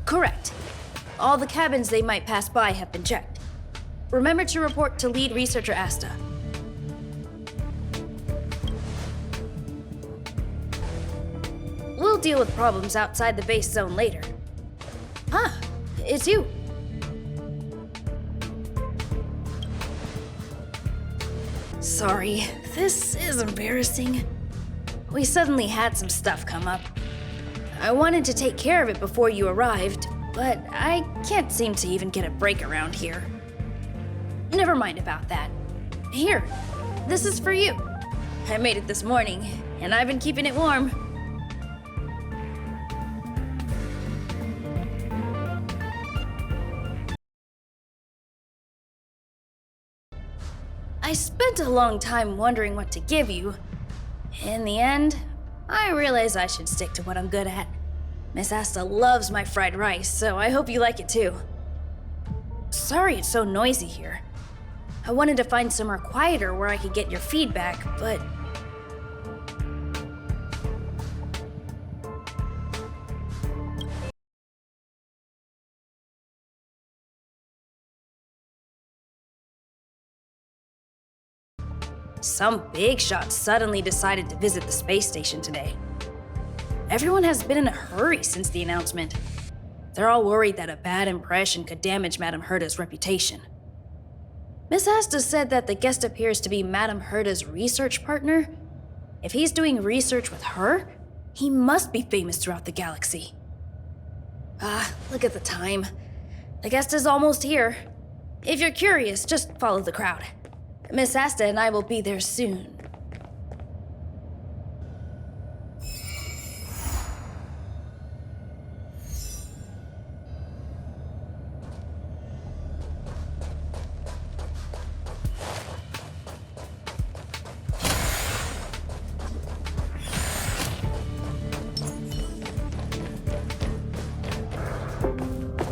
Correct. All the cabins they might pass by have been checked. Remember to report to lead researcher Asta. We'll deal with problems outside the base zone later. Huh, it's you. Sorry, this is embarrassing. We suddenly had some stuff come up. I wanted to take care of it before you arrived, but I can't seem to even get a break around here. Never mind about that. Here, this is for you. I made it this morning, and I've been keeping it warm. I spent a long time wondering what to give you. In the end, I realized I should stick to what I'm good at. Miss Asta loves my fried rice, so I hope you like it too. Sorry it's so noisy here. I wanted to find somewhere quieter where I could get your feedback, but... Some big shot suddenly decided to visit the space station today. Everyone has been in a hurry since the announcement. They're all worried that a bad impression could damage Madame Herta's reputation. Miss Asta said that the guest appears to be Madame Herta's research partner. If he's doing research with her, he must be famous throughout the galaxy. Look at the time. The guest is almost here. If you're curious, just follow the crowd. Miss Asta and I will be there soon.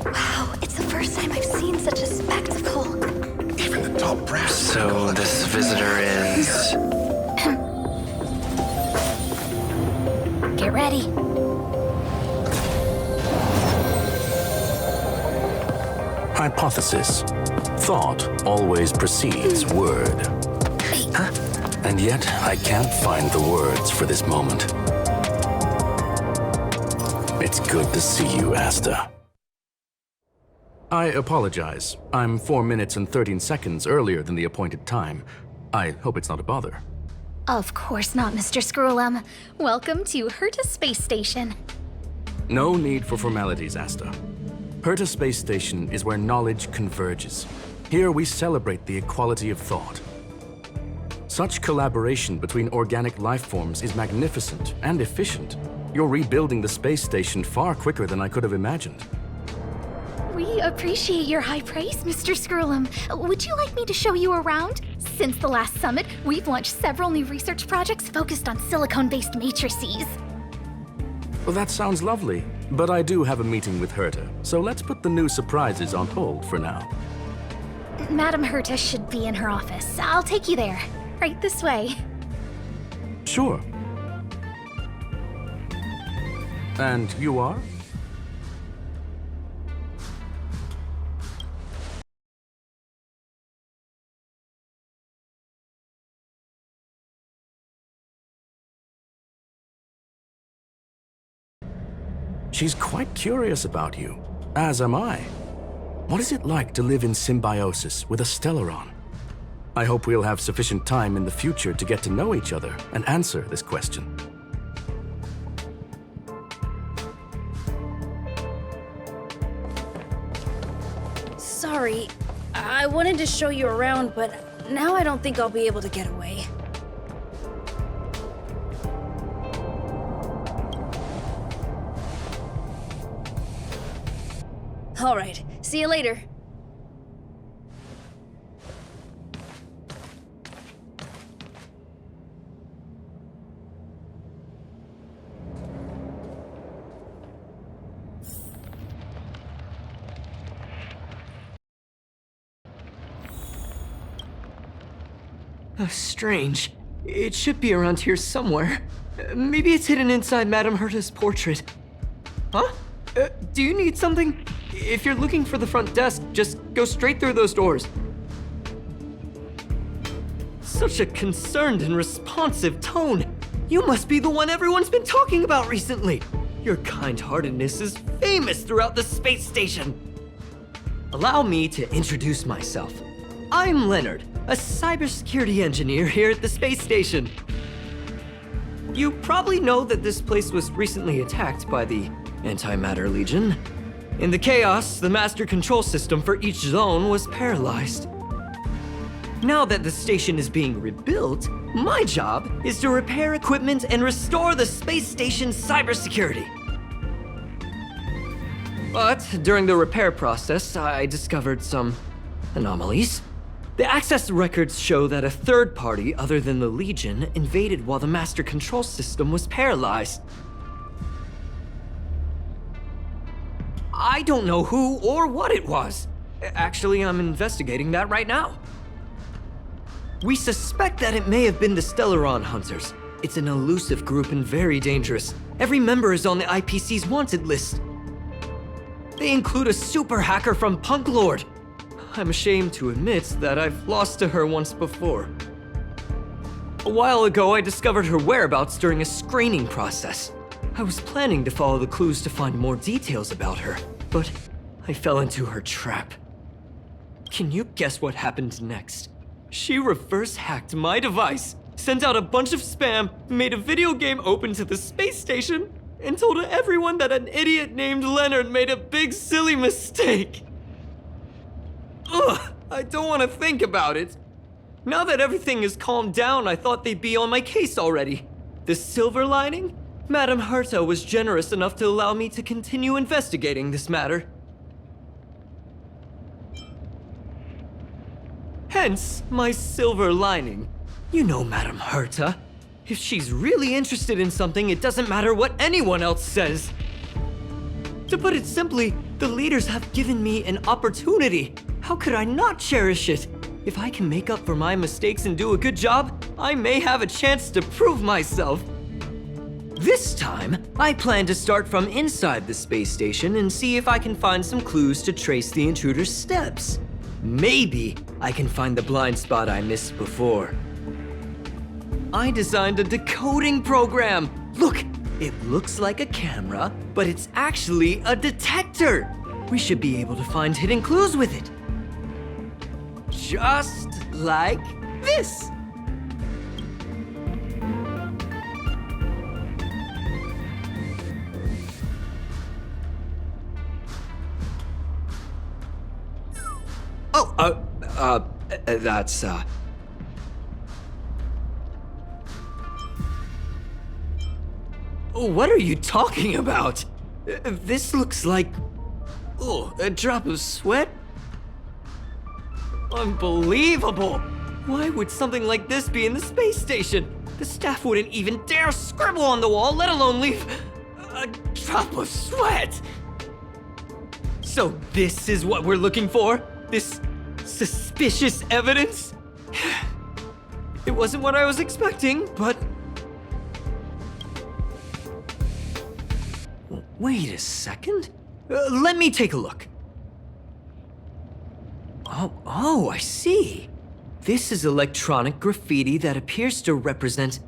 Wow, it's the first time I've seen such a spectacle. Even the top brass. So this visitor is... Get ready. Hypothesis. Thought always precedes word. Huh? And yet, I can't find the words for this moment. It's good to see you, Asta. I apologize. I'm 4 minutes and 13 seconds earlier than the appointed time. I hope it's not a bother. Of course not, Mr. Screwlum. Welcome to Herta Space Station. No need for formalities, Asta. Herta Space Station is where knowledge converges. Here we celebrate the equality of thought. Such collaboration between organic life forms is magnificent and efficient. You're rebuilding the space station far quicker than I could have imagined. We appreciate your high praise, Mr. Screwlum. Would you like me to show you around? Since the last summit, we've launched several new research projects focused on silicone-based matrices. Well, that sounds lovely, but I do have a meeting with Herta, so let's put the new surprises on hold for now. Madame Herta should be in her office. I'll take you there. Right this way. Sure. And you are? She's quite curious about you, as am I. What is it like to live in symbiosis with a Stellaron? I hope we'll have sufficient time in the future to get to know each other and answer this question. Sorry, I wanted to show you around, but now I don't think I'll be able to get away. All right, see you later. Strange. It should be around here somewhere. Maybe it's hidden inside Madame Herta's portrait. Huh? Do you need something? If you're looking for the front desk, just go straight through those doors. Such a concerned and responsive tone. You must be the one everyone's been talking about recently. Your kind-heartedness is famous throughout the space station. Allow me to introduce myself. I'm Leonard, a cybersecurity engineer here at the space station. You probably know that this place was recently attacked by the Antimatter Legion. In the chaos, the master control system for each zone was paralyzed. Now that the station is being rebuilt, my job is to repair equipment and restore the space station's cybersecurity. But during the repair process, I discovered some anomalies. The access records show that a third party other than the Legion invaded while the master control system was paralyzed. I don't know who or what it was. Actually, I'm investigating that right now. We suspect that it may have been the Stellaron Hunters. It's an elusive group and very dangerous. Every member is on the IPC's wanted list. They include a super hacker from Punklorde. I'm ashamed to admit that I've lost to her once before. A while ago, I discovered her whereabouts during a screening process. I was planning to follow the clues to find more details about her, but I fell into her trap. Can you guess what happened next? She reverse hacked my device, sent out a bunch of spam, made a video game open to the space station, and told everyone that an idiot named Leonard made a big silly mistake. Ugh, I don't want to think about it. Now that everything is calmed down, I thought they'd be on my case already. The silver lining? Madam Herta was generous enough to allow me to continue investigating this matter. Hence, my silver lining. You know Madam Herta. If she's really interested in something, it doesn't matter what anyone else says. To put it simply, the leaders have given me an opportunity. How could I not cherish it? If I can make up for my mistakes and do a good job, I may have a chance to prove myself. This time, I plan to start from inside the space station and see if I can find some clues to trace the intruder's steps. Maybe I can find the blind spot I missed before. I designed a decoding program. Look, it looks like a camera, but it's actually a detector. We should be able to find hidden clues with it. Just like this. That's, What are you talking about? This looks like... Oh, a drop of sweat? Unbelievable! Why would something like this be in the space station? The staff wouldn't even dare scribble on the wall, let alone leave a drop of sweat! So this is what we're looking for? This suspicious evidence? It wasn't what I was expecting, but... Wait a second. Let me take a look. Oh, I see. This is electronic graffiti that appears to represent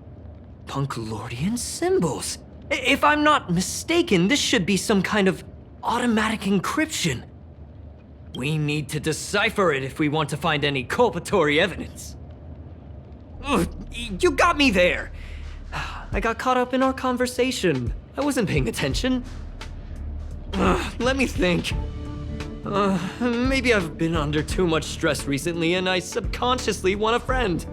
Punklordian symbols. If I'm not mistaken, this should be some kind of automatic encryption. We need to decipher it if we want to find any culpatory evidence. Ugh, you got me there. I got caught up in our conversation. I wasn't paying attention. Let me think. Maybe I've been under too much stress recently and I subconsciously want a friend.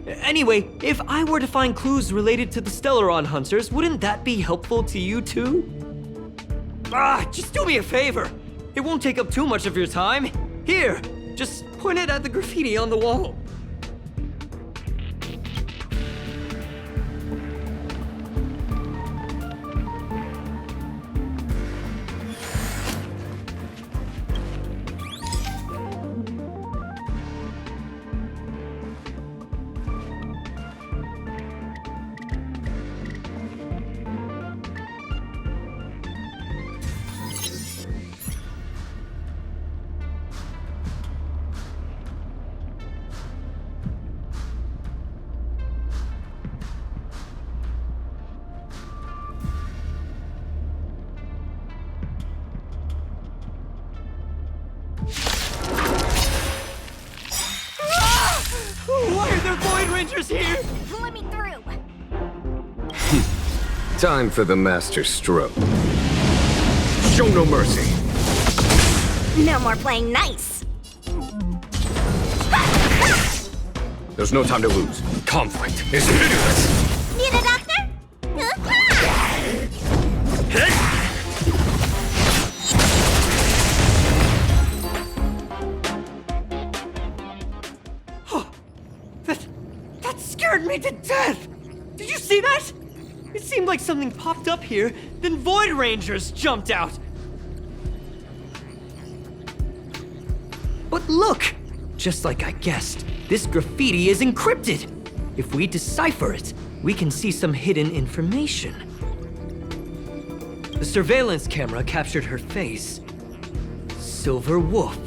Anyway, if I were to find clues related to the Stellaron Hunters, wouldn't that be helpful to you too? Just do me a favor. It won't take up too much of your time. Here, just point it at the graffiti on the wall. Rangers here! Let me through. Time for the master stroke. Show no mercy. No more playing nice. There's no time to lose. Conflict is pitiless. Need a doctor? That scared me to death! Did you see that? It seemed like something popped up here, then Void Rangers jumped out. But look! Just like I guessed, this graffiti is encrypted. If we decipher it, we can see some hidden information. The surveillance camera captured her face. Silver Wolf.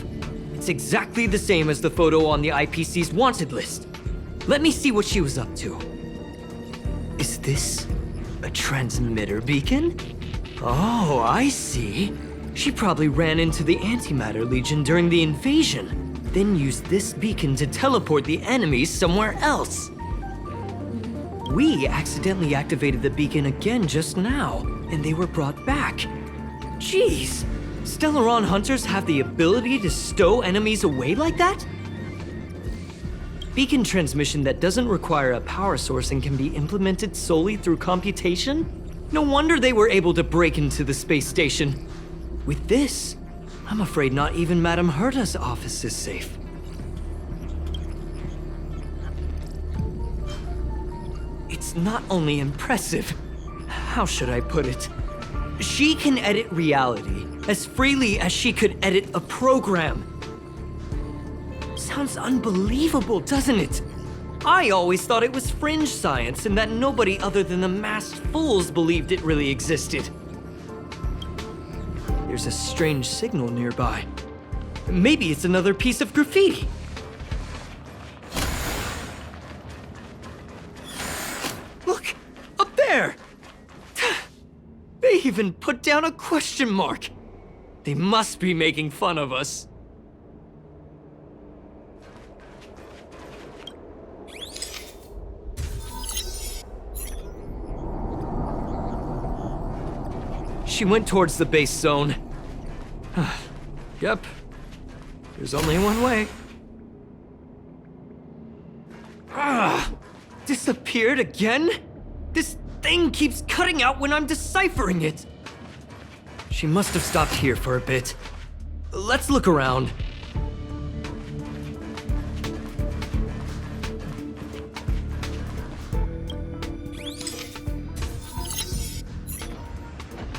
It's exactly the same as the photo on the IPC's wanted list. Let me see what she was up to. Is this a transmitter beacon? Oh, I see. She probably ran into the Antimatter Legion during the invasion, then used this beacon to teleport the enemies somewhere else. We accidentally activated the beacon again just now, and they were brought back. Jeez, Stellaron hunters have the ability to stow enemies away like that? Beacon transmission that doesn't require a power source and can be implemented solely through computation? No wonder they were able to break into the space station. With this, I'm afraid not even Madame Herta's office is safe. It's not only impressive, how should I put it? She can edit reality as freely as she could edit a program. Sounds unbelievable, doesn't it? I always thought it was fringe science and that nobody other than the masked fools believed it really existed. There's a strange signal nearby. Maybe it's another piece of graffiti. Look, up there! They even put down a question mark. They must be making fun of us. She went towards the base zone. Yep. There's only one way. Disappeared again? This thing keeps cutting out when I'm deciphering it. She must have stopped here for a bit. Let's look around.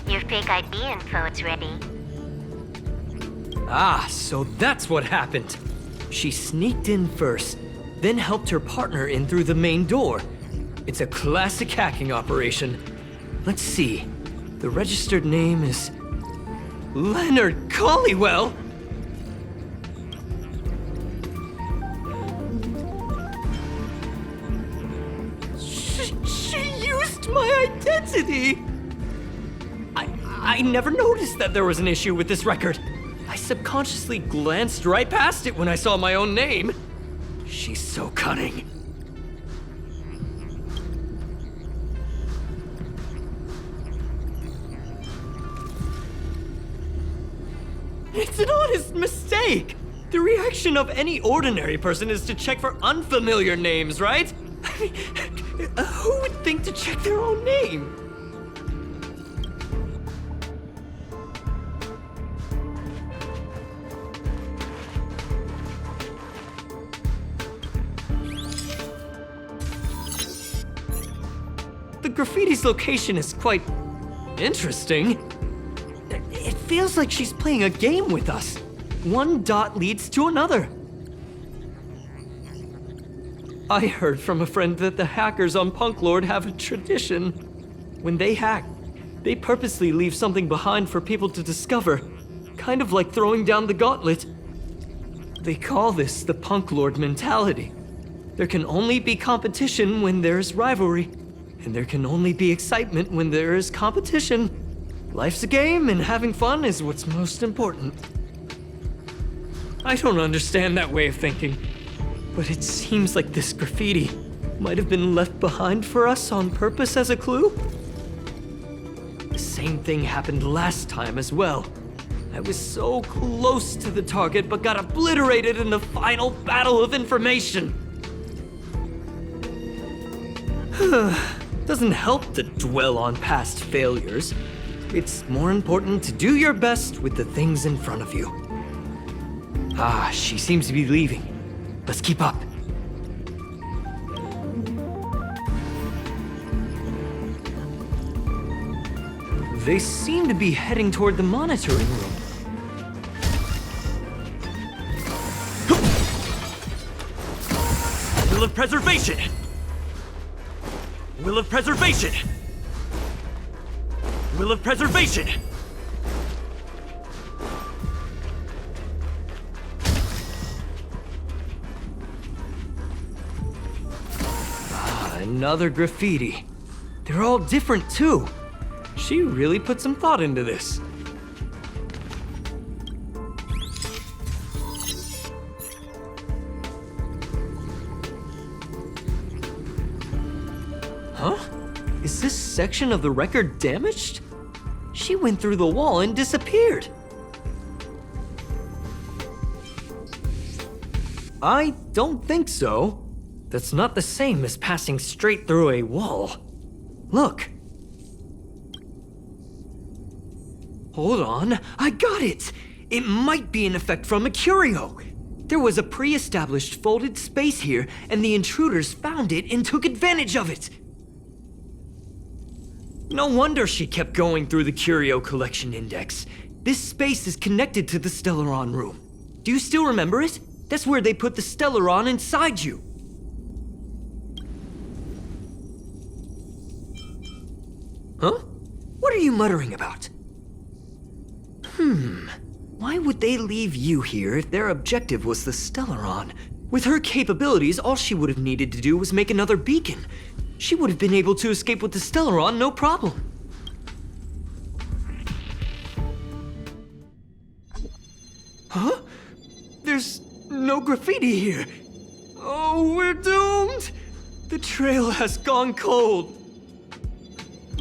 Your fake ID info is ready. Ah, so that's what happened. She sneaked in first, then helped her partner in through the main door. It's a classic hacking operation. Let's see. The registered name is Leonard Collywell. She used my identity. I never noticed that there was an issue with this record. I subconsciously glanced right past it when I saw my own name. She's so cunning. It's an honest mistake! The reaction of any ordinary person is to check for unfamiliar names, right? I mean, who would think to check their own name? The graffiti's location is quite interesting. It feels like she's playing a game with us. One dot leads to another. I heard from a friend that the hackers on Punklorde have a tradition. When they hack, they purposely leave something behind for people to discover, kind of like throwing down the gauntlet. They call this the Punklorde Mentality. There can only be competition when there's rivalry, and there can only be excitement when there is competition. Life's a game, and having fun is what's most important. I don't understand that way of thinking, but it seems like this graffiti might have been left behind for us on purpose as a clue? The same thing happened last time as well. I was so close to the target, but got obliterated in the final battle of information. Doesn't help to dwell on past failures. It's more important to do your best with the things in front of you. Ah, she seems to be leaving. Let's keep up. They seem to be heading toward the monitoring room. Will of preservation! Will of preservation! Will of preservation! Ah, another graffiti. They're all different too. She really put some thought into this. Huh? Is this section of the record damaged? She went through the wall and disappeared. I don't think so. That's not the same as passing straight through a wall. Look. Hold on, I got it! It might be an effect from a curio. There was a pre-established folded space here, and the intruders found it and took advantage of it. No wonder she kept going through the curio collection index. This space is connected to the Stellaron room. Do you still remember it? That's where they put the Stellaron inside you. Huh? What are you muttering about? Why would they leave you here if their objective was the Stellaron? With her capabilities, all she would have needed to do was make another beacon. She would have been able to escape with the Stellaron, no problem. Huh? There's no graffiti here. Oh, we're doomed! The trail has gone cold.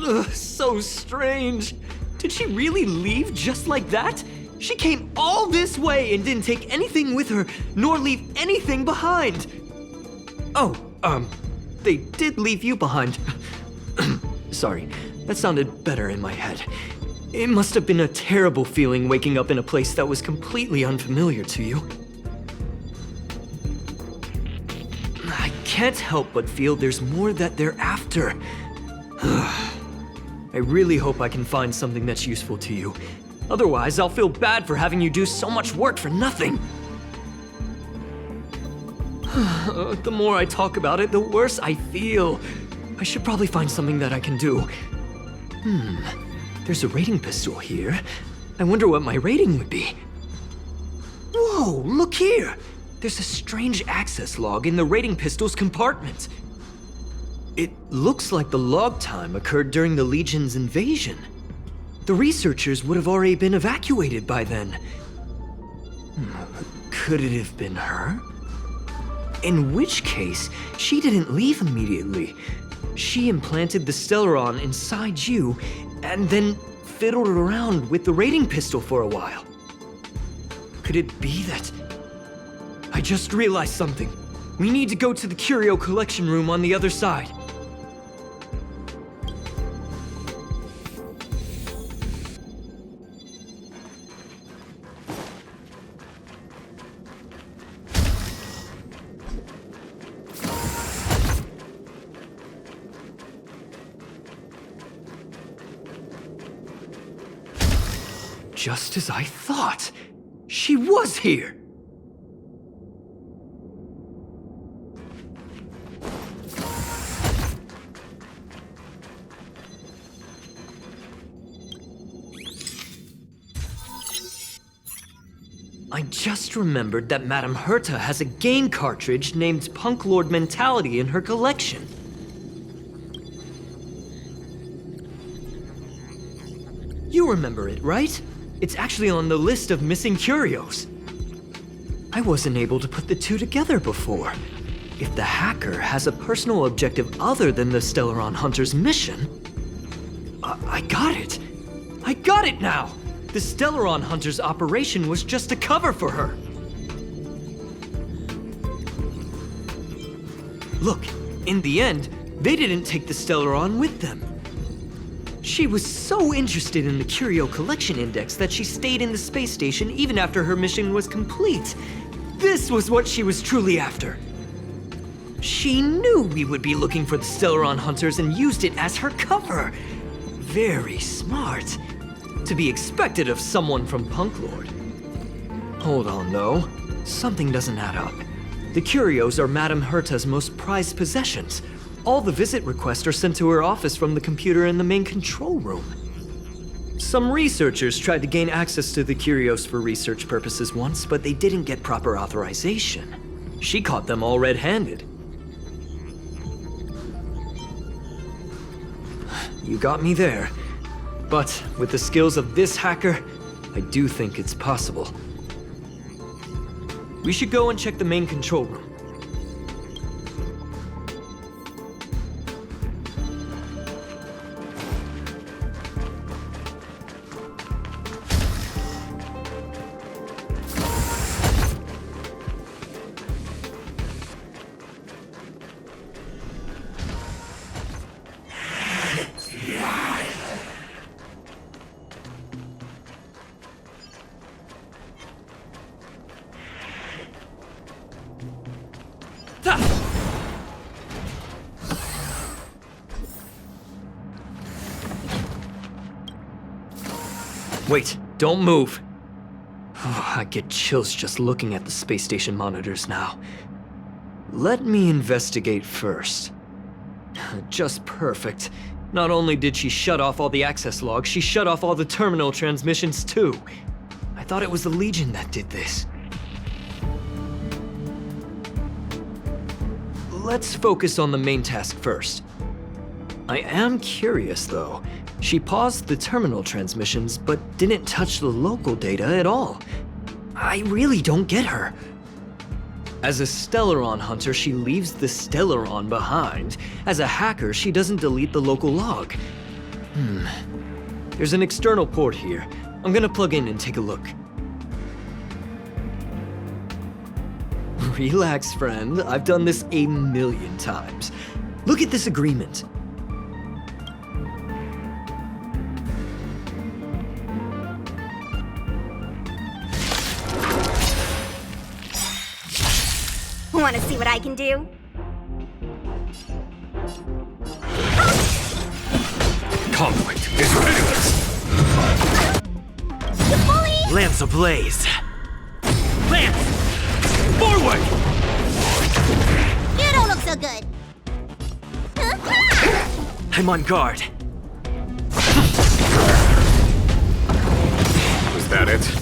Ugh, so strange. Did she really leave just like that? She came all this way and didn't take anything with her, nor leave anything behind. Oh, they did leave you behind. Sorry, that sounded better in my head. It must have been a terrible feeling waking up in a place that was completely unfamiliar to you. I can't help but feel there's more that they're after. I really hope I can find something that's useful to you. Otherwise, I'll feel bad for having you do so much work for nothing. The more I talk about it, the worse I feel. I should probably find something that I can do. There's a rating pistol here. I wonder what my rating would be. Whoa, look here! There's a strange access log in the rating pistol's compartment. It looks like the log time occurred during the Legion's invasion. The researchers would have already been evacuated by then. Could it have been her? In which case, she didn't leave immediately. She implanted the Stellaron inside you, and then fiddled around with the rating pistol for a while. Could it be that... I just realized something. We need to go to the curio collection room on the other side. Just as I thought. She was here! I just remembered that Madame Herta has a game cartridge named Punklorde Mentality in her collection. You remember it, right? It's actually on the list of missing curios. I wasn't able to put the two together before. If the hacker has a personal objective other than the Stellaron Hunter's mission... I got it! I got it now! The Stellaron Hunter's operation was just a cover for her! Look, in the end, they didn't take the Stellaron with them. She was so interested in the Curio Collection Index that she stayed in the space station even after her mission was complete. This was what she was truly after. She knew we would be looking for the Stellaron Hunters and used it as her cover. Very smart. To be expected of someone from Punklorde. Hold on, though. Something doesn't add up. The curios are Madame Herta's most prized possessions. All the visit requests are sent to her office from the computer in the main control room. Some researchers tried to gain access to the curios for research purposes once, but they didn't get proper authorization. She caught them all red-handed. You got me there. But with the skills of this hacker, I do think it's possible. We should go and check the main control room. Wait, don't move. Oh, I get chills just looking at the space station monitors now. Let me investigate first. Just perfect. Not only did she shut off all the access logs, she shut off all the terminal transmissions too. I thought it was the Legion that did this. Let's focus on the main task first. I am curious though. She paused the terminal transmissions, but didn't touch the local data at all. I really don't get her. As a Stellaron hunter, she leaves the Stellaron behind. As a hacker, she doesn't delete the local log. There's an external port here. I'm gonna plug in and take a look. Relax, friend. I've done this a million times. Look at this agreement. Want to see what I can do? Conflict is pitiless! You bully! Lance ablaze! Lance! Forward! You don't look so good. I'm on guard. Was that it?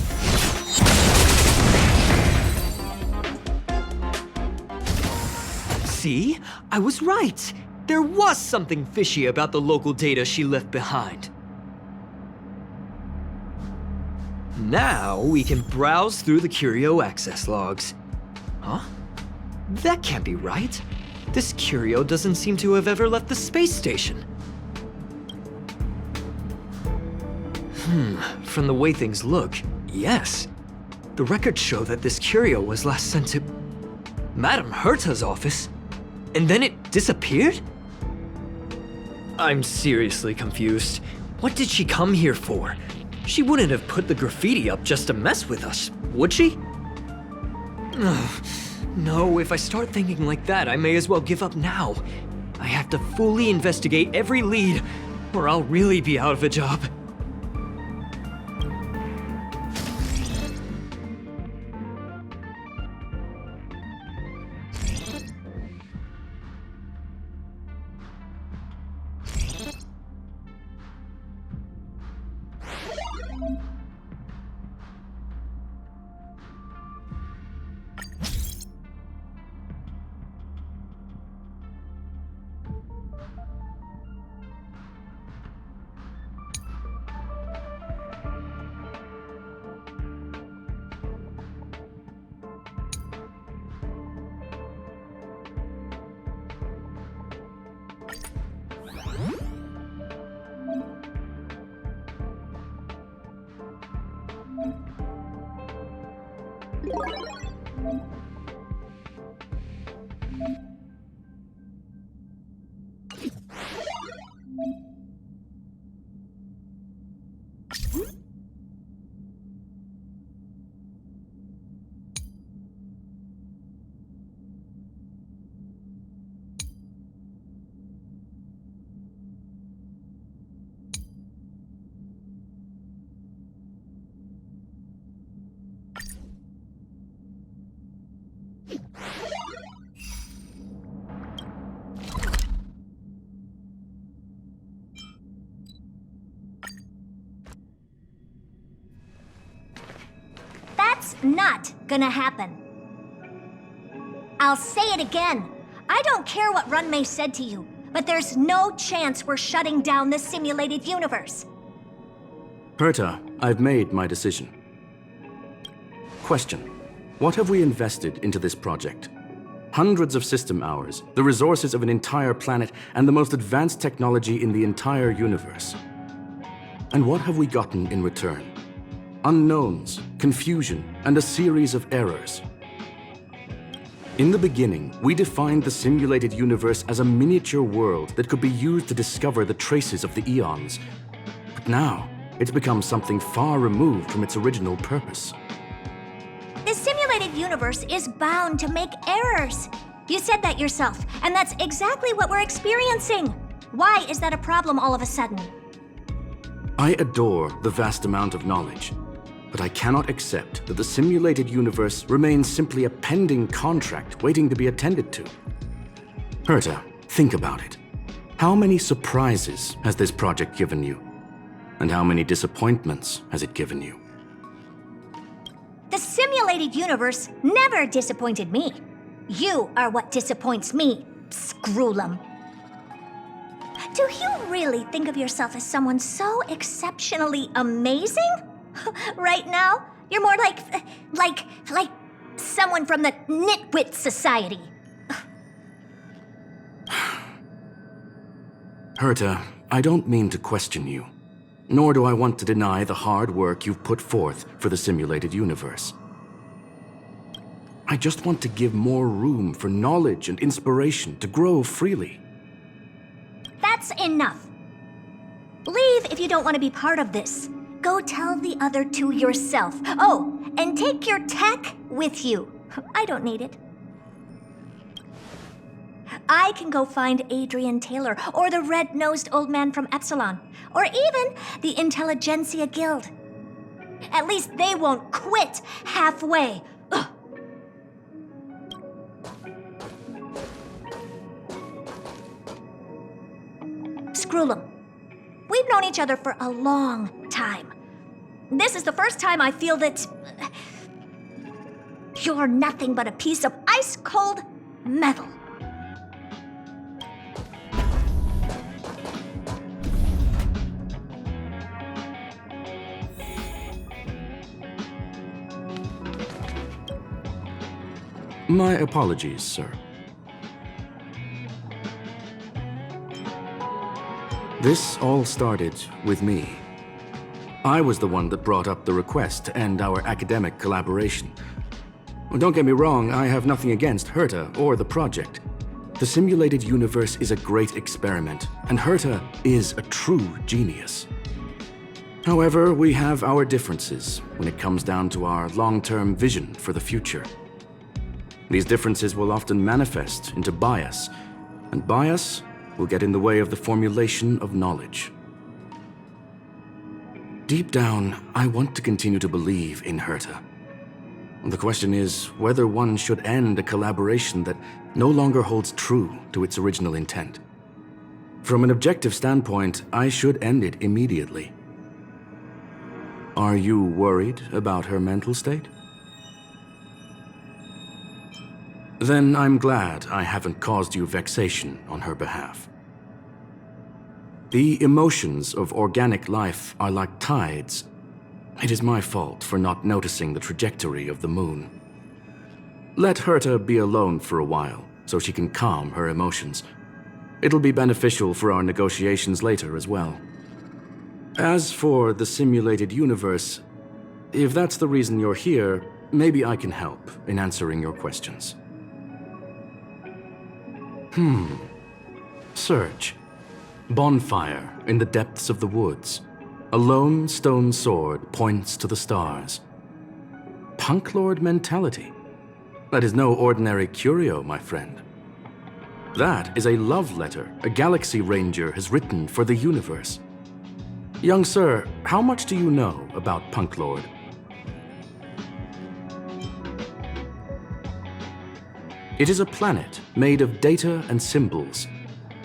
See? I was right. There was something fishy about the local data she left behind. Now we can browse through the Curio access logs. Huh? That can't be right. This Curio doesn't seem to have ever left the space station. From the way things look, yes. The records show that this Curio was last sent to Madame Herta's office. And then it disappeared? I'm seriously confused. What did she come here for? She wouldn't have put the graffiti up just to mess with us, would she? No, if I start thinking like that, I may as well give up now. I have to fully investigate every lead, or I'll really be out of a job. That's not gonna happen. I'll say it again. I don't care what Runmei said to you, but there's no chance we're shutting down the simulated universe. Herta, I've made my decision. Question. What have we invested into this project? Hundreds of system hours, the resources of an entire planet, and the most advanced technology in the entire universe. And what have we gotten in return? Unknowns, confusion, and a series of errors. In the beginning, we defined the simulated universe as a miniature world that could be used to discover the traces of the eons. But now, it's become something far removed from its original purpose. The simulated universe is bound to make errors. You said that yourself, and that's exactly what we're experiencing. Why is that a problem all of a sudden? I adore the vast amount of knowledge, but I cannot accept that the simulated universe remains simply a pending contract waiting to be attended to. Herta, think about it. How many surprises has this project given you? And how many disappointments has it given you? The simulated universe never disappointed me. You are what disappoints me, Scroolum. Do you really think of yourself as someone so exceptionally amazing? Right now, you're more like someone from the Nitwit Society. Herta, I don't mean to question you, nor do I want to deny the hard work you've put forth for the simulated universe. I just want to give more room for knowledge and inspiration to grow freely. That's enough. Leave if you don't want to be part of this. Go tell the other two yourself. Oh, and take your tech with you. I don't need it. I can go find Adrian Taylor, or the red-nosed old man from Epsilon, or even the Intelligentsia Guild. At least they won't quit halfway. Ugh. Scroolum, we've known each other for a long time. This is the first time I feel that you're nothing but a piece of ice-cold metal. My apologies, sir. This all started with me. I was the one that brought up the request to end our academic collaboration. Well, don't get me wrong, I have nothing against Herta or the project. The simulated universe is a great experiment, and Herta is a true genius. However, we have our differences when it comes down to our long-term vision for the future. These differences will often manifest into bias, and bias will get in the way of the formulation of knowledge. Deep down, I want to continue to believe in Herta. The question is whether one should end a collaboration that no longer holds true to its original intent. From an objective standpoint, I should end it immediately. Are you worried about her mental state? Then I'm glad I haven't caused you vexation on her behalf. The emotions of organic life are like tides. It is my fault for not noticing the trajectory of the moon. Let Herta be alone for a while, so she can calm her emotions. It'll be beneficial for our negotiations later as well. As for the simulated universe, if that's the reason you're here, maybe I can help in answering your questions. Search. Bonfire in the depths of the woods. A lone stone sword points to the stars. Punklorde Mentality. That is no ordinary curio, my friend. That is a love letter a Galaxy Ranger has written for the universe. Young sir, how much do you know about Punklorde? It is a planet made of data and symbols.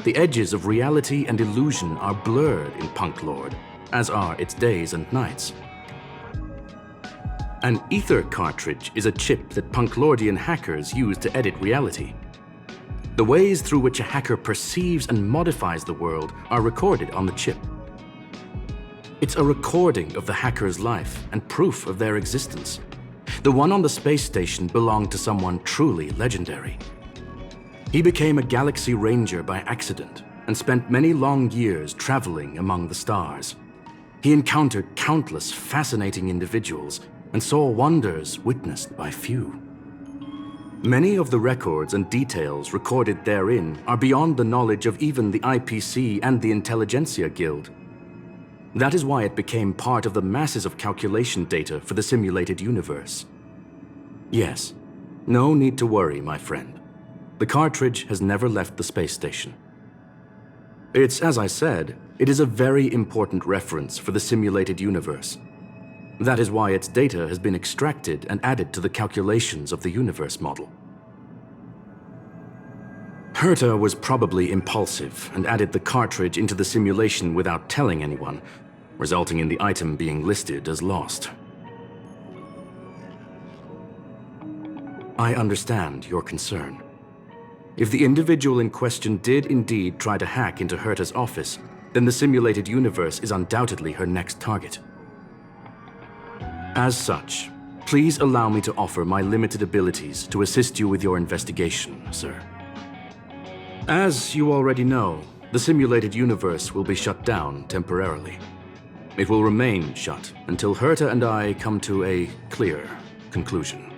The edges of reality and illusion are blurred in Punklorde, as are its days and nights. An Aether cartridge is a chip that Punklordian hackers use to edit reality. The ways through which a hacker perceives and modifies the world are recorded on the chip. It's a recording of the hacker's life and proof of their existence. The one on the space station belonged to someone truly legendary. He became a Galaxy Ranger by accident and spent many long years traveling among the stars. He encountered countless fascinating individuals and saw wonders witnessed by few. Many of the records and details recorded therein are beyond the knowledge of even the IPC and the Intelligentsia Guild. That is why it became part of the masses of calculation data for the simulated universe. Yes, no need to worry, my friend. The cartridge has never left the space station. It's, as I said, it is a very important reference for the simulated universe. That is why its data has been extracted and added to the calculations of the universe model. Herta was probably impulsive and added the cartridge into the simulation without telling anyone, resulting in the item being listed as lost. I understand your concern. If the individual in question did indeed try to hack into Herta's office, then the simulated universe is undoubtedly her next target. As such, please allow me to offer my limited abilities to assist you with your investigation, sir. As you already know, the simulated universe will be shut down temporarily. It will remain shut until Herta and I come to a clear conclusion.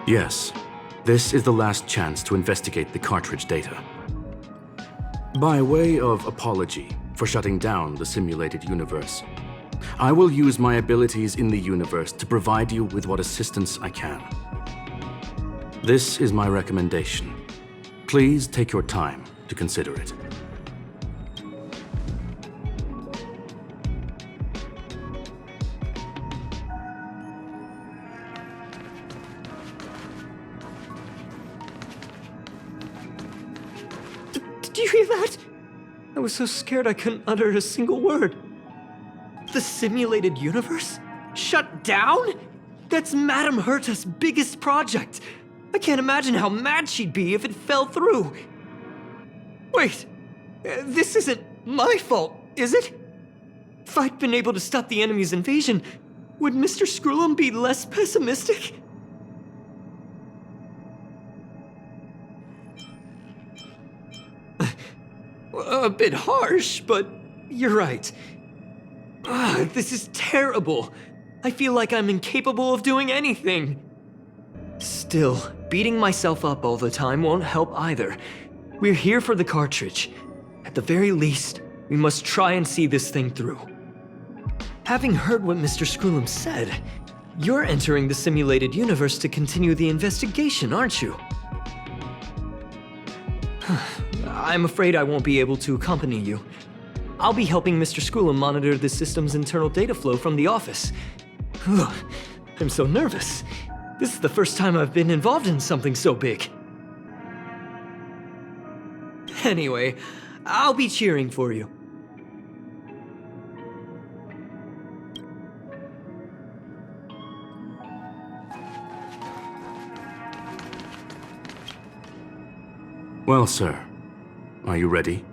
Yes, this is the last chance to investigate the cartridge data. By way of apology for shutting down the simulated universe, I will use my abilities in the universe to provide you with what assistance I can. This is my recommendation. Please take your time to consider it. Did you hear that? I was so scared I couldn't utter a single word. The simulated universe? Shut down? That's Madame Herta's biggest project. I can't imagine how mad she'd be if it fell through. Wait, this isn't my fault, is it? If I'd been able to stop the enemy's invasion, would Mr. Scrollum be less pessimistic? A bit harsh, but you're right. This is terrible. I feel like I'm incapable of doing anything. Still, beating myself up all the time won't help either. We're here for the cartridge. At the very least, we must try and see this thing through. Having heard what Mr. Scrollum said, you're entering the simulated universe to continue the investigation, aren't you? I'm afraid I won't be able to accompany you. I'll be helping Mr. Scrollum monitor the system's internal data flow from the office. I'm so nervous. This is the first time I've been involved in something so big. Anyway, I'll be cheering for you. Well, sir, are you ready?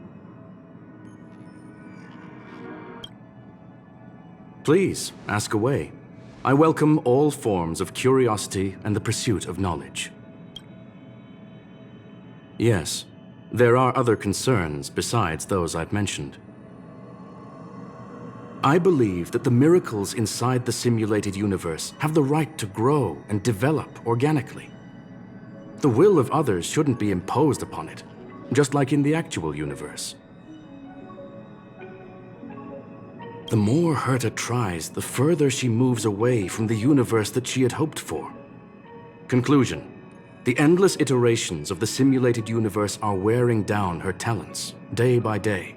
Please, ask away. I welcome all forms of curiosity and the pursuit of knowledge. Yes, there are other concerns besides those I've mentioned. I believe that the miracles inside the simulated universe have the right to grow and develop organically. The will of others shouldn't be imposed upon it, just like in the actual universe. The more Herta tries, the further she moves away from the universe that she had hoped for. Conclusion: the endless iterations of the simulated universe are wearing down her talents, day by day.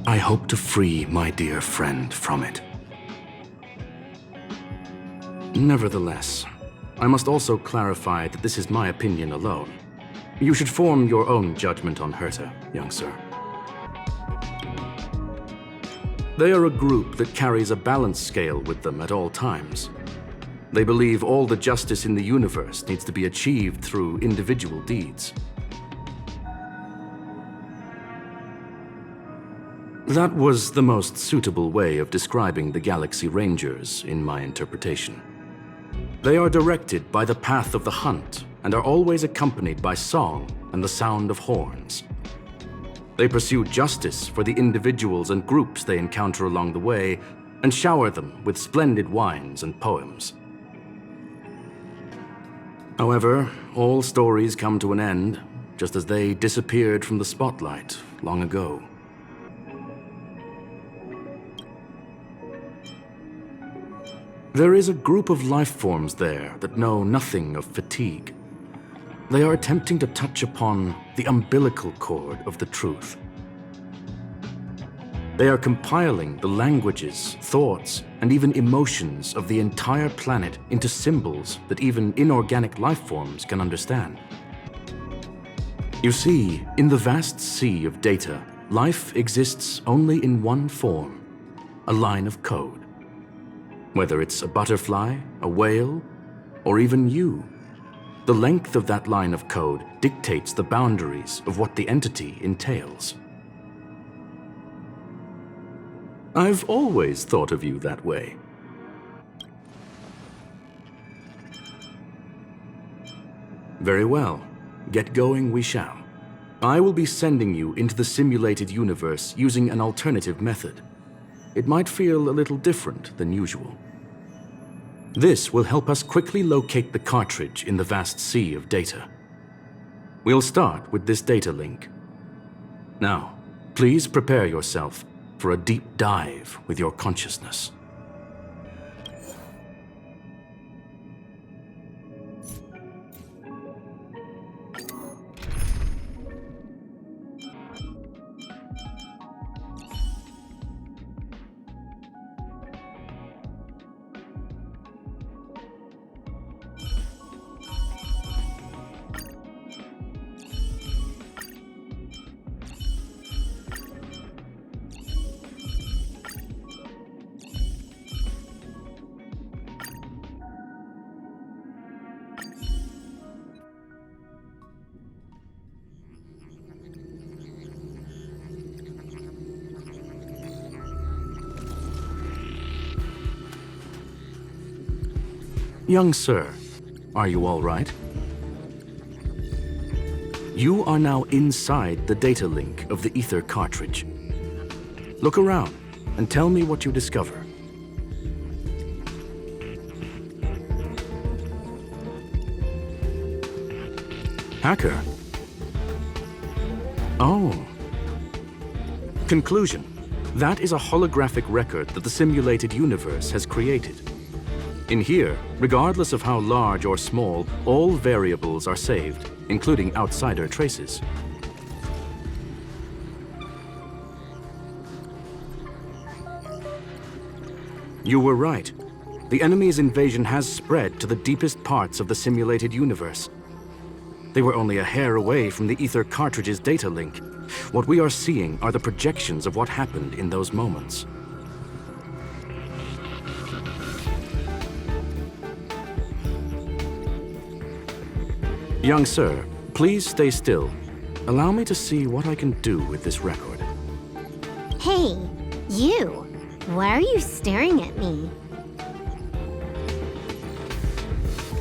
I hope to free my dear friend from it. Nevertheless, I must also clarify that this is my opinion alone. You should form your own judgment on Herta, young sir. They are a group that carries a balance scale with them at all times. They believe all the justice in the universe needs to be achieved through individual deeds. That was the most suitable way of describing the Galaxy Rangers, in my interpretation. They are directed by the path of the hunt and are always accompanied by song and the sound of horns. They pursue justice for the individuals and groups they encounter along the way and shower them with splendid wines and poems. However, all stories come to an end, just as they disappeared from the spotlight long ago. There is a group of life forms there that know nothing of fatigue. They are attempting to touch upon the umbilical cord of the truth. They are compiling the languages, thoughts, and even emotions of the entire planet into symbols that even inorganic life forms can understand. You see, in the vast sea of data, life exists only in one form: a line of code. Whether it's a butterfly, a whale, or even you, the length of that line of code dictates the boundaries of what the entity entails. I've always thought of you that way. Very well. Get going we shall. I will be sending you into the simulated universe using an alternative method. It might feel a little different than usual. This will help us quickly locate the cartridge in the vast sea of data. We'll start with this data link. Now, please prepare yourself for a deep dive with your consciousness. Young sir, are you all right? You are now inside the data link of the Aether cartridge. Look around and tell me what you discover. Hacker? Oh. Conclusion. That is a holographic record that the simulated universe has created. In here, regardless of how large or small, all variables are saved, including outsider traces. You were right. The enemy's invasion has spread to the deepest parts of the simulated universe. They were only a hair away from the Aether cartridge's data link. What we are seeing are the projections of what happened in those moments. Young sir, please stay still. Allow me to see what I can do with this record. Hey, you! Why are you staring at me?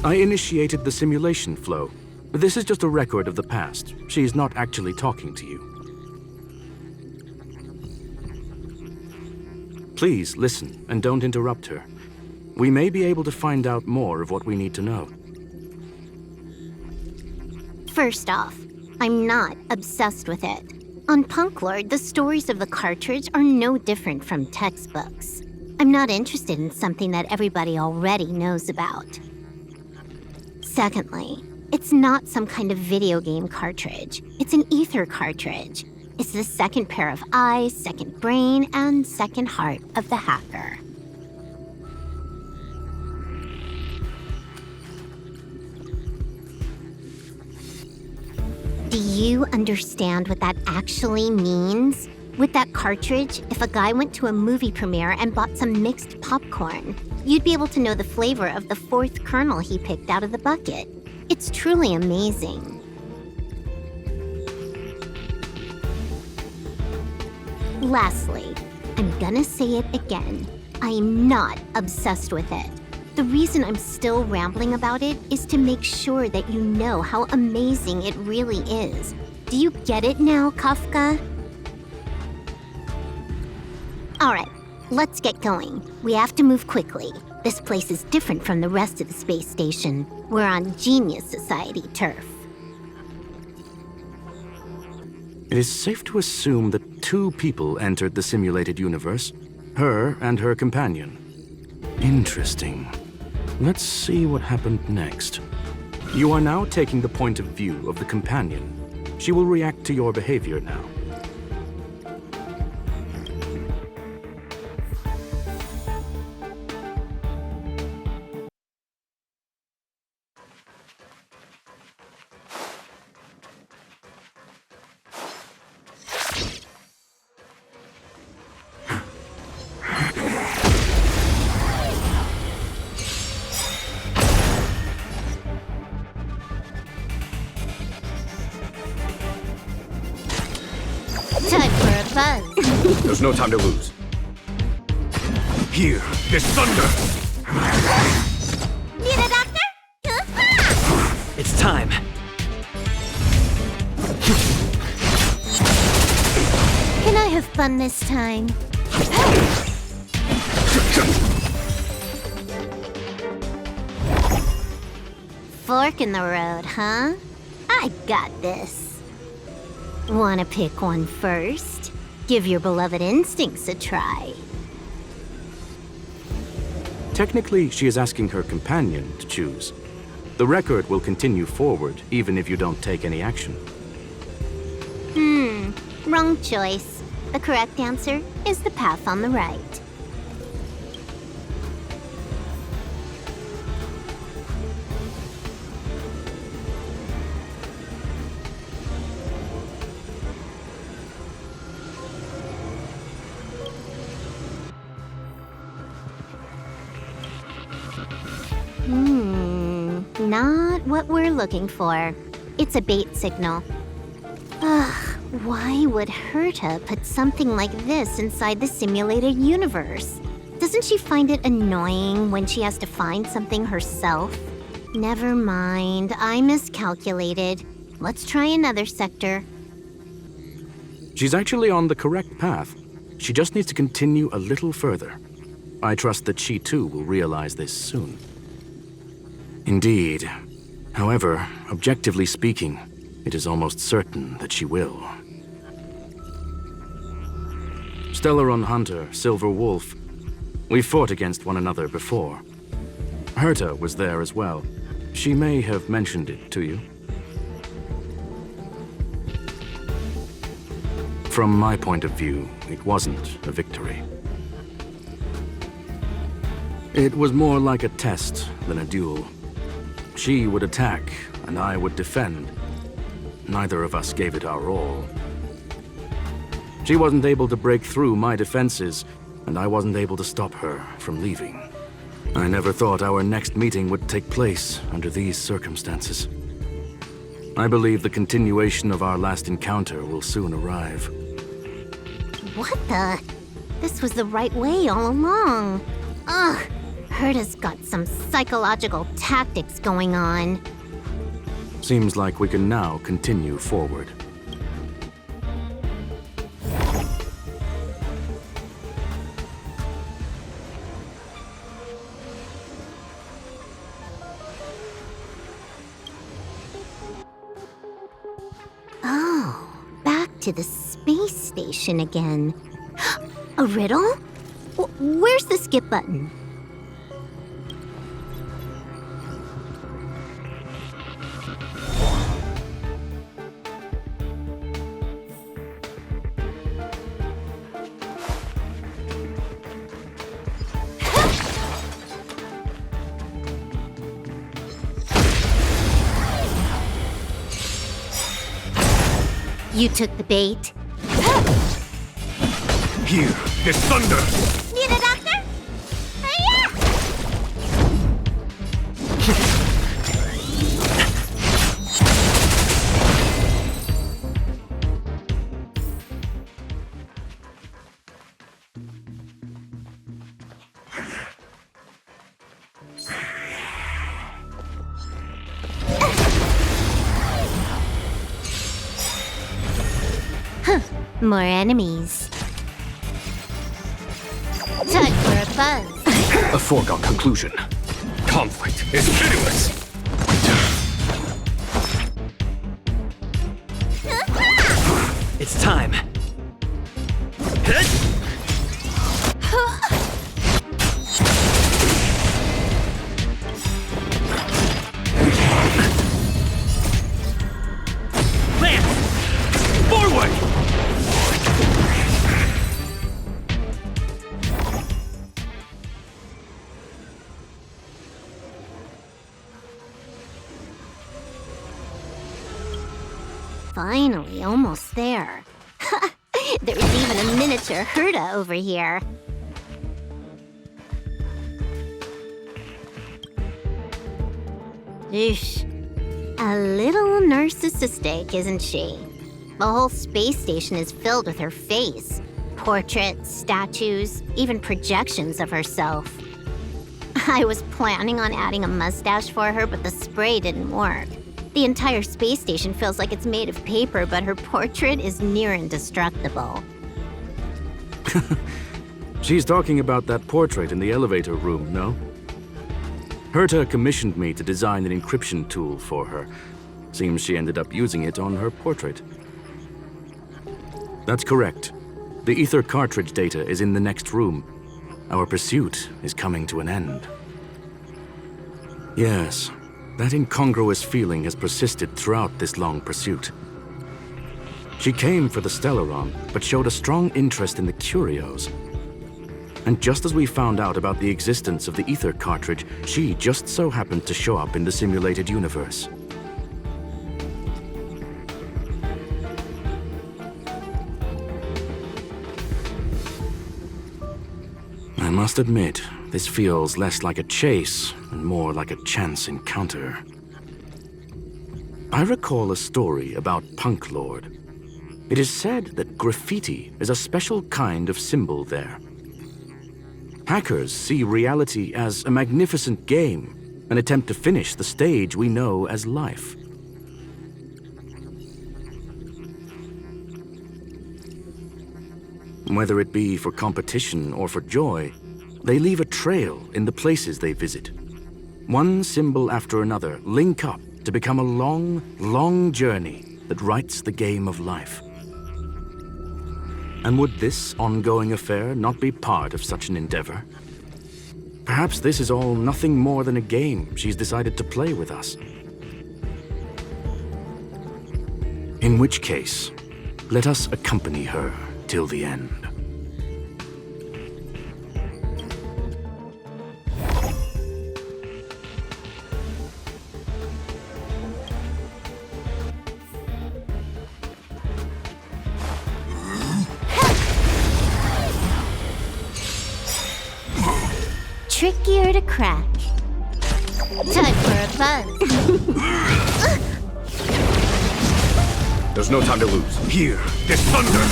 I initiated the simulation flow. This is just a record of the past. She's not actually talking to you. Please listen and don't interrupt her. We may be able to find out more of what we need to know. First off, I'm not obsessed with it. On Punklorde, the stories of the Cartridge are no different from textbooks. I'm not interested in something that everybody already knows about. Secondly, it's not some kind of video game cartridge. It's an Aether cartridge. It's the second pair of eyes, second brain, and second heart of the hacker. Do you understand what that actually means? With that cartridge, if a guy went to a movie premiere and bought some mixed popcorn, you'd be able to know the flavor of the fourth kernel he picked out of the bucket. It's truly amazing. Lastly, I'm gonna say it again. I am not obsessed with it. The reason I'm still rambling about it is to make sure that you know how amazing it really is. Do you get it now, Kafka? Alright, let's get going. We have to move quickly. This place is different from the rest of the space station. We're on Genius Society turf. It is safe to assume that 2 people entered the simulated universe, her and her companion. Interesting. Let's see what happened next. You are now taking the point of view of the companion. She will react to your behavior now. Time for a buzz. There's no time to lose. Here is thunder! Need a doctor? It's time. Can I have fun this time? Fork in the road, huh? I got this. Wanna pick one first? Give your beloved instincts a try. Technically, she is asking her companion to choose. The record will continue forward, even if you don't take any action. Wrong choice. The correct answer is the path on the right. Not what we're looking for. It's a bait signal. Ugh, why would Herta put something like this inside the simulated universe? Doesn't she find it annoying when she has to find something herself? Never mind, I miscalculated. Let's try another sector. She's actually on the correct path. She just needs to continue a little further. I trust that she too will realize this soon. Indeed. However, objectively speaking, it is almost certain that she will. Stellaron Hunter, Silver Wolf. We fought against one another before. Herta was there as well. She may have mentioned it to you. From my point of view, it wasn't a victory. It was more like a test than a duel. She would attack, and I would defend. Neither of us gave it our all. She wasn't able to break through my defenses, and I wasn't able to stop her from leaving. I never thought our next meeting would take place under these circumstances. I believe the continuation of our last encounter will soon arrive. What the? This was the right way all along. Ugh, Herta's got some psychological tactics going on. Seems like we can now continue forward. to the space station again. A riddle? Where's the skip button? You took the bait. Here, there's thunder! Need a doctor? More enemies. Time for a buzz. A foregone conclusion. Conflict is pitiless! It's time. Finally, almost there. There's even a miniature Herta over here. Eesh. A little narcissistic, isn't she? The whole space station is filled with her face. Portraits, statues, even projections of herself. I was planning on adding a mustache for her, but the spray didn't work. The entire space station feels like it's made of paper, but her portrait is near indestructible. She's talking about that portrait in the elevator room, no? Herta commissioned me to design an encryption tool for her. Seems she ended up using it on her portrait. That's correct. The Aether cartridge data is in the next room. Our pursuit is coming to an end. Yes. That incongruous feeling has persisted throughout this long pursuit. She came for the Stellaron, but showed a strong interest in the curios. And just as we found out about the existence of the Aether cartridge, she just so happened to show up in the simulated universe. I must admit, this feels less like a chase and more like a chance encounter. I recall a story about Punklorde. It is said that graffiti is a special kind of symbol there. Hackers see reality as a magnificent game, an attempt to finish the stage we know as life. Whether it be for competition or for joy, they leave a trail in the places they visit. One symbol after another link up to become a long, long journey that writes the game of life. And would this ongoing affair not be part of such an endeavor? Perhaps this is all nothing more than a game she's decided to play with us. In which case, let us accompany her till the end. Trickier to crack. Time for a buzz. There's no time to lose. Here, there's thunder!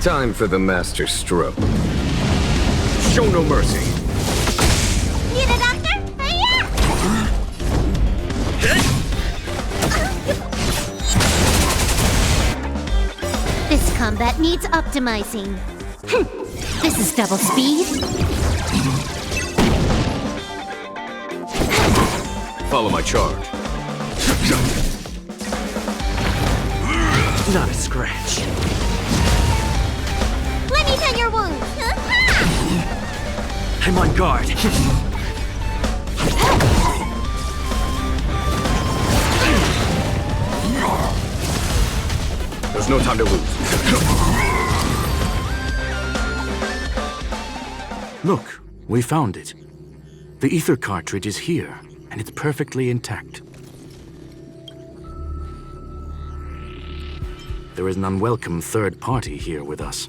Time for the master stroke. Show no mercy. Need a doctor? This combat needs optimizing. This is double speed. Follow my charge. Not a scratch. Let me tend your wound! I'm on guard. There's no time to lose. Look, we found it. The Aether cartridge is here, and it's perfectly intact. There is an unwelcome third party here with us.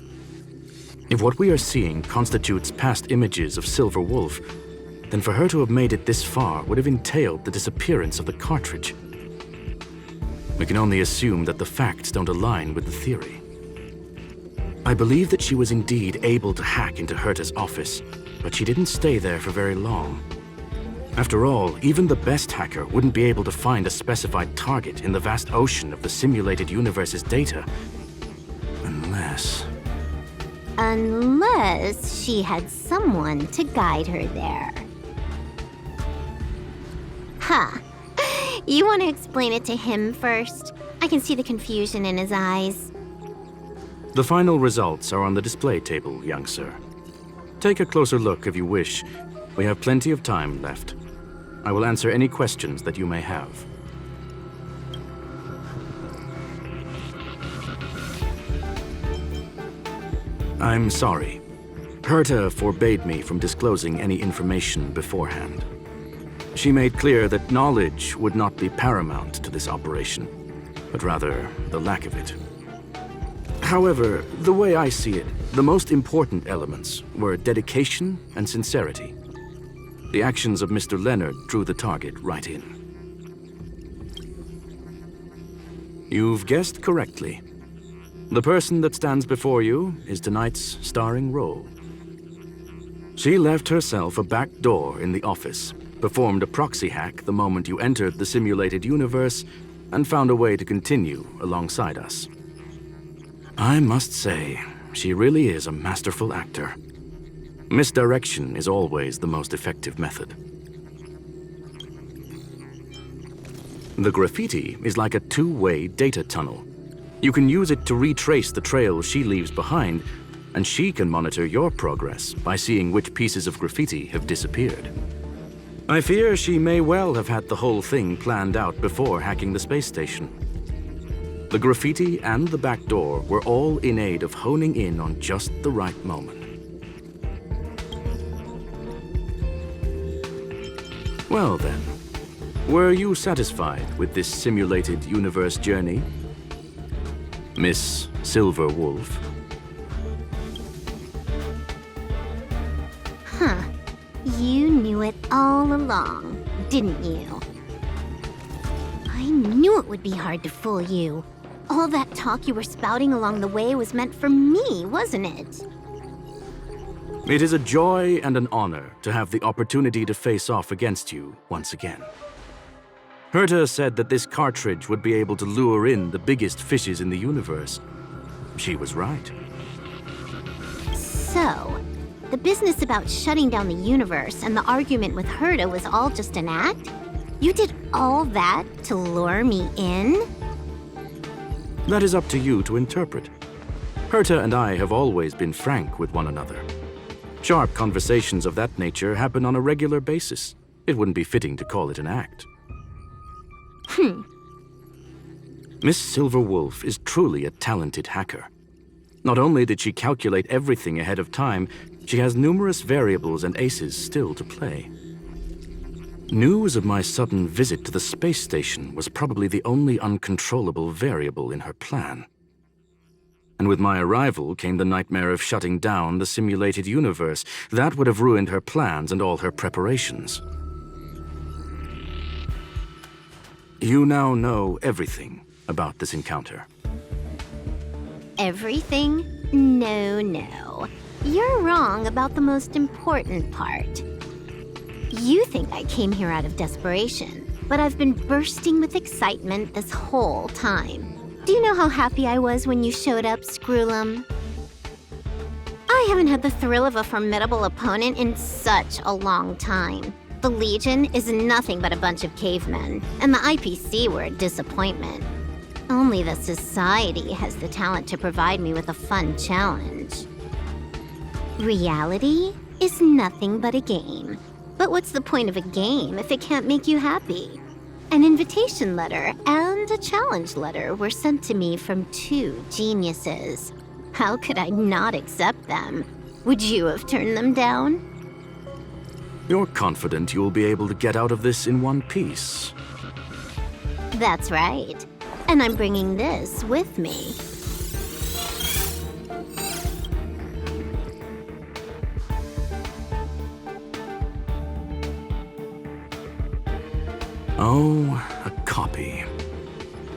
If what we are seeing constitutes past images of Silver Wolf, then for her to have made it this far would have entailed the disappearance of the cartridge. We can only assume that the facts don't align with the theory. I believe that she was indeed able to hack into Herta's office, but she didn't stay there for very long. After all, even the best hacker wouldn't be able to find a specified target in the vast ocean of the simulated universe's data. Unless she had someone to guide her there. Huh. You want to explain it to him first? I can see the confusion in his eyes. The final results are on the display table, young sir. Take a closer look if you wish. We have plenty of time left. I will answer any questions that you may have. I'm sorry. Herta forbade me from disclosing any information beforehand. She made clear that knowledge would not be paramount to this operation, but rather the lack of it. However, the way I see it, the most important elements were dedication and sincerity. The actions of Mr. Leonard drew the target right in. You've guessed correctly. The person that stands before you is tonight's starring role. She left herself a back door in the office, performed a proxy hack the moment you entered the simulated universe, and found a way to continue alongside us. I must say, she really is a masterful actor. Misdirection is always the most effective method. The graffiti is like a two-way data tunnel. You can use it to retrace the trail she leaves behind, and she can monitor your progress by seeing which pieces of graffiti have disappeared. I fear she may well have had the whole thing planned out before hacking the space station. The graffiti and the back door were all in aid of honing in on just the right moment. Well then, were you satisfied with this simulated universe journey, Miss Silver Wolf? Huh. You knew it all along, didn't you? I knew it would be hard to fool you. All that talk you were spouting along the way was meant for me, wasn't it? It is a joy and an honor to have the opportunity to face off against you once again. Herta said that this cartridge would be able to lure in the biggest fishes in the universe. She was right. So, the business about shutting down the universe and the argument with Herta was all just an act? You did all that to lure me in? That is up to you to interpret. Herta and I have always been frank with one another. Sharp conversations of that nature happen on a regular basis. It wouldn't be fitting to call it an act. Miss Silver Wolf is truly a talented hacker. Not only did she calculate everything ahead of time, she has numerous variables and aces still to play. News of my sudden visit to the space station was probably the only uncontrollable variable in her plan. And with my arrival came the nightmare of shutting down the simulated universe. That would have ruined her plans and all her preparations. You now know everything about this encounter. Everything? No. You're wrong about the most important part. You think I came here out of desperation, but I've been bursting with excitement this whole time. Do you know how happy I was when you showed up, Scroolum? I haven't had the thrill of a formidable opponent in such a long time. The Legion is nothing but a bunch of cavemen, and the IPC were a disappointment. Only the society has the talent to provide me with a fun challenge. Reality is nothing but a game. But what's the point of a game if it can't make you happy? An invitation letter and a challenge letter were sent to me from 2 geniuses. How could I not accept them? Would you have turned them down? You're confident you'll be able to get out of this in one piece. That's right. And I'm bringing this with me. Oh, a copy.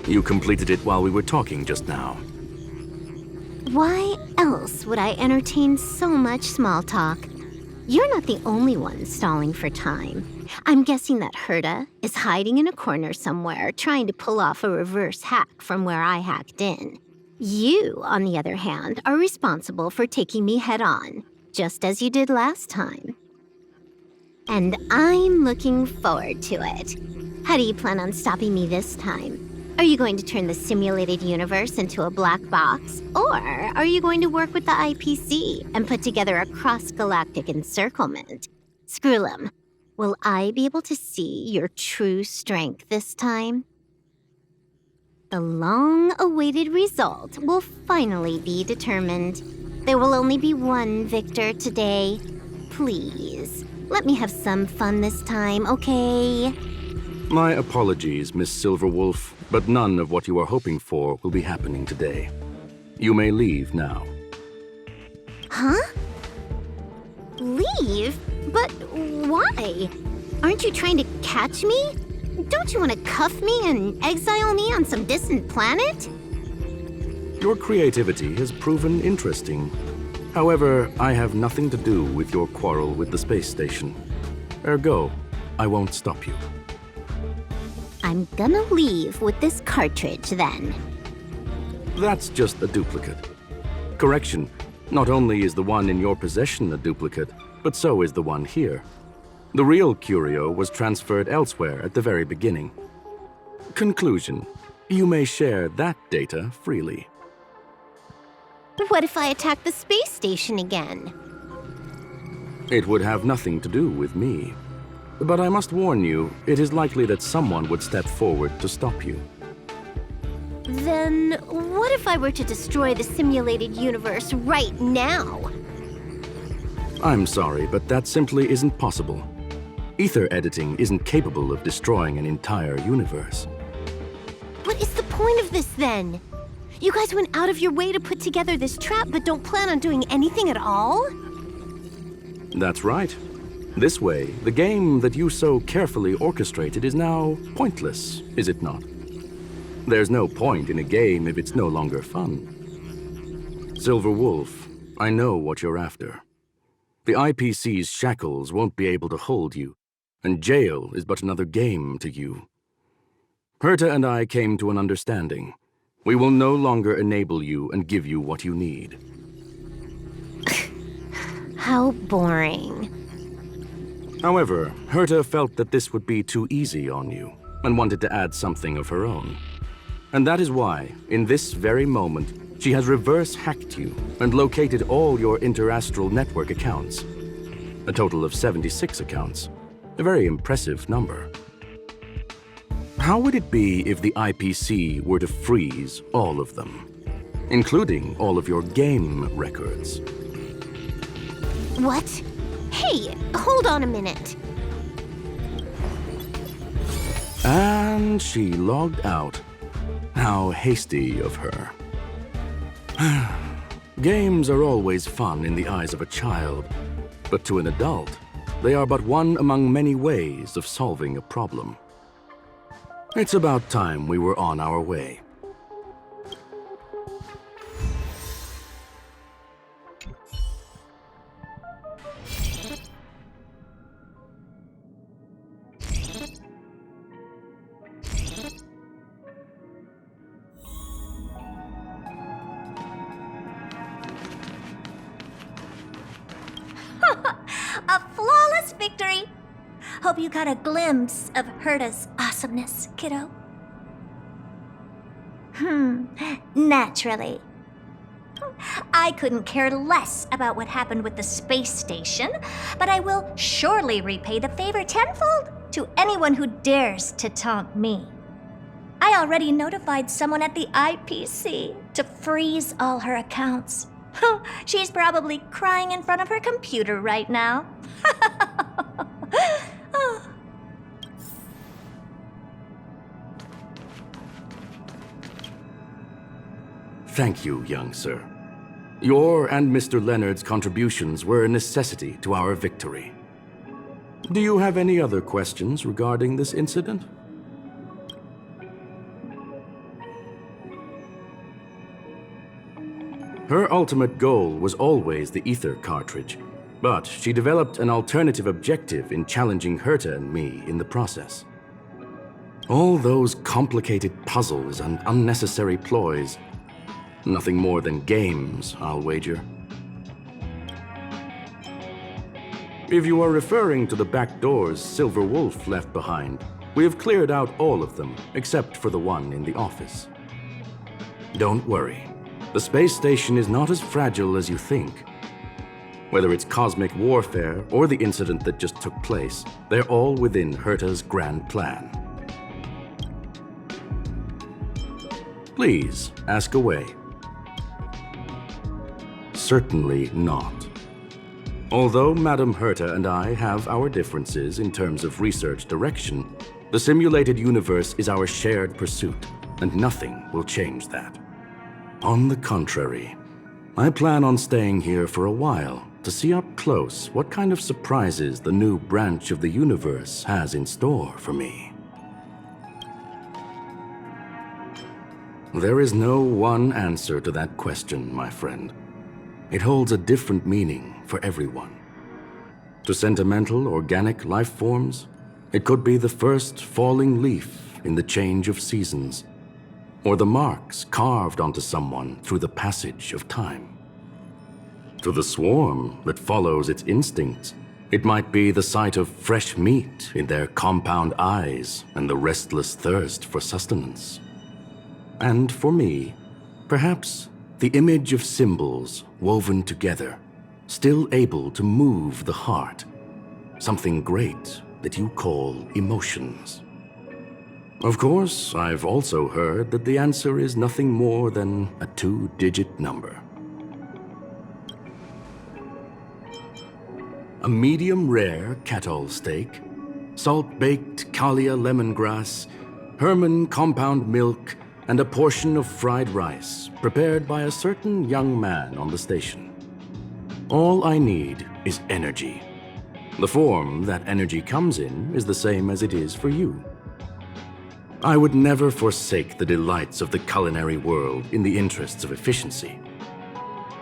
You completed it while we were talking just now. Why else would I entertain so much small talk? You're not the only one stalling for time. I'm guessing that Herta is hiding in a corner somewhere, trying to pull off a reverse hack from where I hacked in. You, on the other hand, are responsible for taking me head-on, just as you did last time. And I'm looking forward to it. How do you plan on stopping me this time? Are you going to turn the simulated universe into a black box? Or are you going to work with the IPC and put together a cross-galactic encirclement? Screw'em, will I be able to see your true strength this time? The long-awaited result will finally be determined. There will only be one victor today. Please, let me have some fun this time, okay? My apologies, Miss Silverwolf, but none of what you are hoping for will be happening today. You may leave now. Huh? Leave? But why? Aren't you trying to catch me? Don't you want to cuff me and exile me on some distant planet? Your creativity has proven interesting. However, I have nothing to do with your quarrel with the space station. Ergo, I won't stop you. I'm gonna leave with this cartridge, then. That's just a duplicate. Correction, not only is the one in your possession a duplicate, but so is the one here. The real curio was transferred elsewhere at the very beginning. Conclusion, you may share that data freely. What if I attack the space station again? It would have nothing to do with me. But I must warn you, it is likely that someone would step forward to stop you. Then what if I were to destroy the simulated universe right now? I'm sorry, but that simply isn't possible. Ether editing isn't capable of destroying an entire universe. What is the point of this, then? You guys went out of your way to put together this trap, but don't plan on doing anything at all? That's right. This way, the game that you so carefully orchestrated is now pointless, is it not? There's no point in a game if it's no longer fun. Silver Wolf, I know what you're after. The IPC's shackles won't be able to hold you, and jail is but another game to you. Herta and I came to an understanding. We will no longer enable you and give you what you need. How boring. However, Herta felt that this would be too easy on you, and wanted to add something of her own. And that is why, in this very moment, she has reverse-hacked you and located all your interastral network accounts. A total of 76 accounts. A very impressive number. How would it be if the IPC were to freeze all of them, including all of your game records? What? Hey, hold on a minute. And she logged out. How hasty of her. Games are always fun in the eyes of a child, but to an adult, they are but one among many ways of solving a problem. It's about time we were on our way. A flawless victory! Hope you got a glimpse of Herta's awesomeness, kiddo. Naturally. I couldn't care less about what happened with the space station, but I will surely repay the favor tenfold to anyone who dares to taunt me. I already notified someone at the IPC to freeze all her accounts. She's probably crying in front of her computer right now. Thank you, young sir. Your and Mr. Leonard's contributions were a necessity to our victory. Do you have any other questions regarding this incident? Her ultimate goal was always the Aether cartridge, but she developed an alternative objective in challenging Herta and me in the process. All those complicated puzzles and unnecessary ploys, nothing more than games, I'll wager. If you are referring to the back doors Silver Wolf left behind, we have cleared out all of them, except for the one in the office. Don't worry. The space station is not as fragile as you think. Whether it's cosmic warfare or the incident that just took place, they're all within Herta's grand plan. Please, ask away. Certainly not. Although Madame Herta and I have our differences in terms of research direction, the simulated universe is our shared pursuit, and nothing will change that. On the contrary, I plan on staying here for a while to see up close what kind of surprises the new branch of the universe has in store for me. There is no one answer to that question, my friend. It holds a different meaning for everyone. To sentimental, organic life forms, it could be the first falling leaf in the change of seasons, or the marks carved onto someone through the passage of time. To the swarm that follows its instincts, it might be the sight of fresh meat in their compound eyes and the restless thirst for sustenance. And for me, perhaps the image of symbols woven together, still able to move the heart, something great that you call emotions. Of course, I've also heard that the answer is nothing more than a 2-digit number. A medium rare Catol steak, salt-baked Kalia lemongrass, Herman compound milk, and a portion of fried rice prepared by a certain young man on the station. All I need is energy. The form that energy comes in is the same as it is for you. I would never forsake the delights of the culinary world in the interests of efficiency.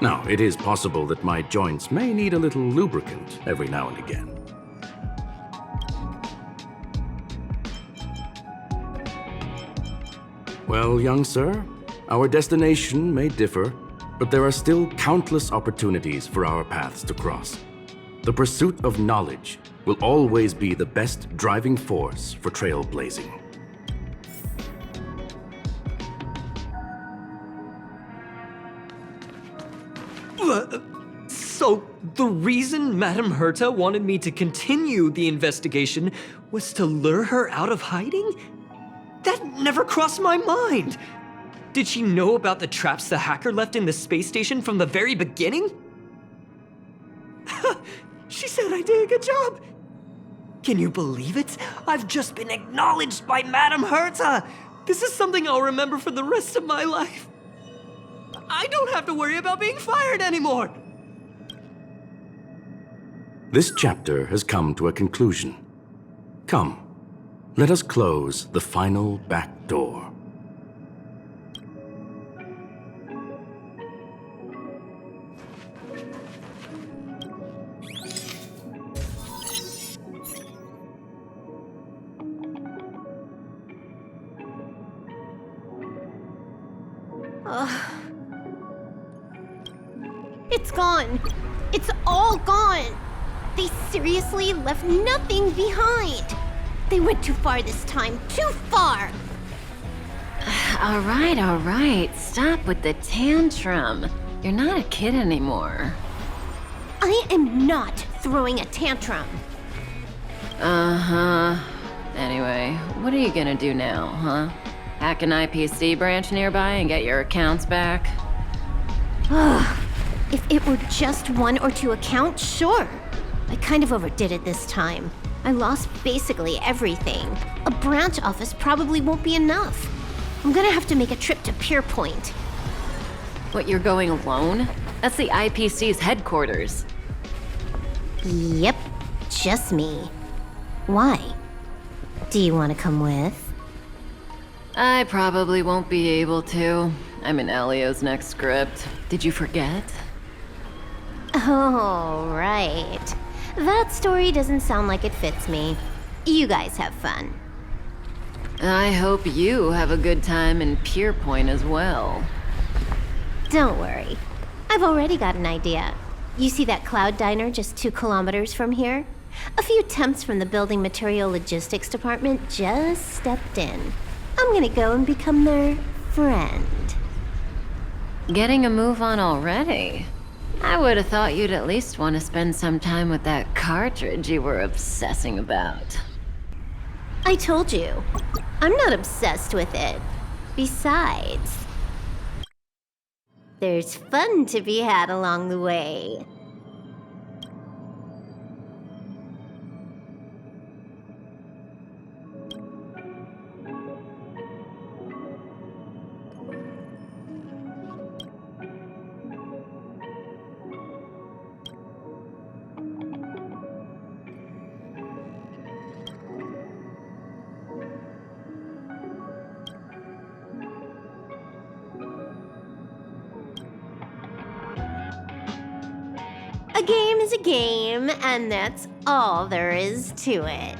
Now, it is possible that my joints may need a little lubricant every now and again. Well, young sir, our destination may differ, but there are still countless opportunities for our paths to cross. The pursuit of knowledge will always be the best driving force for trailblazing. So, the reason Madame Herta wanted me to continue the investigation was to lure her out of hiding? That never crossed my mind! Did she know about the traps the hacker left in the space station from the very beginning? She said I did a good job! Can you believe it? I've just been acknowledged by Madame Herta! This is something I'll remember for the rest of my life. I don't have to worry about being fired anymore! This chapter has come to a conclusion. Come, let us close the final back door. It's gone. It's all gone. They seriously left nothing behind. They went too far this time. Too far. All right. Stop with the tantrum. You're not a kid anymore. I am not throwing a tantrum. Uh-huh. Anyway, what are you gonna do now, huh? Hack an IPC branch nearby and get your accounts back? If it were just 1 or 2 accounts, sure. I kind of overdid it this time. I lost basically everything. A branch office probably won't be enough. I'm gonna have to make a trip to Pierpoint. What, you're going alone? That's the IPC's headquarters. Yep, just me. Why? Do you want to come with? I probably won't be able to. I'm in Elio's next script. Did you forget? Oh, right. That story doesn't sound like it fits me. You guys have fun. I hope you have a good time in Pierpoint as well. Don't worry. I've already got an idea. You see that cloud diner just 2 kilometers from here? A few temps from the building material logistics department just stepped in. I'm gonna go and become their friend. Getting a move on already? I would have thought you'd at least want to spend some time with that cartridge you were obsessing about. I told you, I'm not obsessed with it. Besides, there's fun to be had along the way. A game is a game, and that's all there is to it.